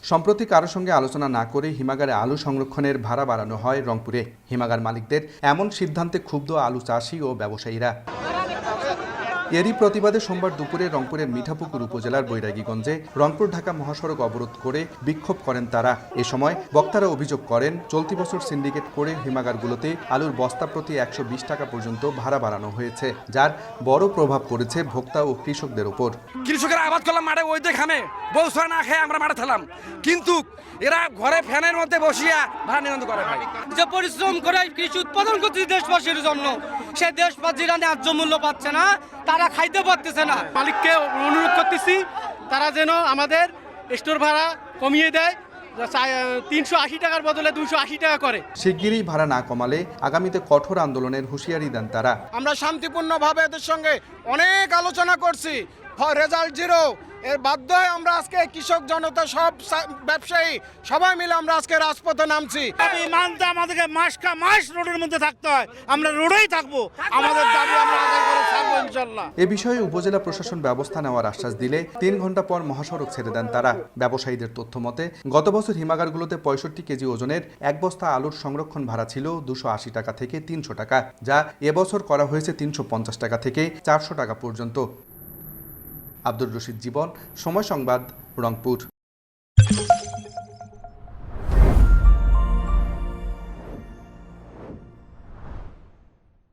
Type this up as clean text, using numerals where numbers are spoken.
সম্প্রতি কারো সঙ্গে আলোচনা না করে হিমাগারে আলু সংরক্ষণের ভাড়া বাড়ানো হয় রংপুরে। হিমাগার মালিকদের এমন সিদ্ধান্তে ক্ষুব্ধ আলু চাষি ও ব্যবসায়ীরা। এরই প্রতিবাদে সোমবার দুপুরে রংপুরের মিঠাপুকুর উপজেলার বৈরাগীগঞ্জে রংপুর ঢাকা মহাসড়ক অবরোধ করে বিক্ষোভ করেন তারা। এ সময় বক্তারা অভিযোগ করেন, চলতি বছর সিন্ডিকেট করে হিমাগারগুলোতে আলুর বস্তা প্রতি 120 টাকা পর্যন্ত ভাড়া বাড়ানো হয়েছে, যার বড় প্রভাব পড়েছে ভোক্তা ও কৃষকদের উপর। কৃষকেরা আবাদ করলাম মাঠে, ওই দেখানে বউ ছয় না খেয়ে আমরা মাঠে খেলাম, কিন্তু এরা ঘরে ফ্যানের মধ্যে বসিয়া ভাড়া নিয়ন্ত্রণ করে। ভাই যে পরিশ্রম করে কৃষি উৎপাদন করছে দেশবাসীর জন্য, সে দেশবাসীরা ন্যায্য মূল্য পাচ্ছে না, তারা খাইতে পারতেছে না। মালিককে অনুরোধ করতেছি তারা যেন আমাদের স্টোর ভাড়া কমিয়ে দেয়, 380 টাকার বদলে 280 টাকা করে। শিগগিরই ভাড়া না কমালে আগামীতে কঠোর আন্দোলনের হুঁশিয়ারি দেন তারা। আমরা শান্তিপূর্ণভাবে এদের সঙ্গে অনেক আলোচনা করছি, রেজাল্ট জিরো। এর বাধ্য হয়ে আমরা আজকে কৃষক জনতা, সব ব্যবসায়ী সবাই মিলে আমরা আজকে রাজপথে নামছি। মানতে আমাদেরকে মাস রোডের মধ্যে থাকতে হয়, আমরা রোডেই থাকবো, আমাদের দাবি আমরা আদায় করে থাকবো ইনশাল্লাহ। এ বিষয়ে উপজেলা প্রশাসন ব্যবস্থা নেওয়ার আশ্বাস দিলে 3 ঘন্টা পর মহাসড়ক ছেড়ে দেন তারা। ব্যবসায়ীদের তথ্য মতে গত বছর হিমাগারগুলোতে 65 কেজি ওজনের এক বস্তা আলুর সংরক্ষণ ভাড়া ছিল 280 টাকা থেকে 300 টাকা, যা এবছর করা হয়েছে 350 টাকা থেকে 400 টাকা পর্যন্ত। আব্দুর রশিদ জীবন, সময় সংবাদ, রংপুর।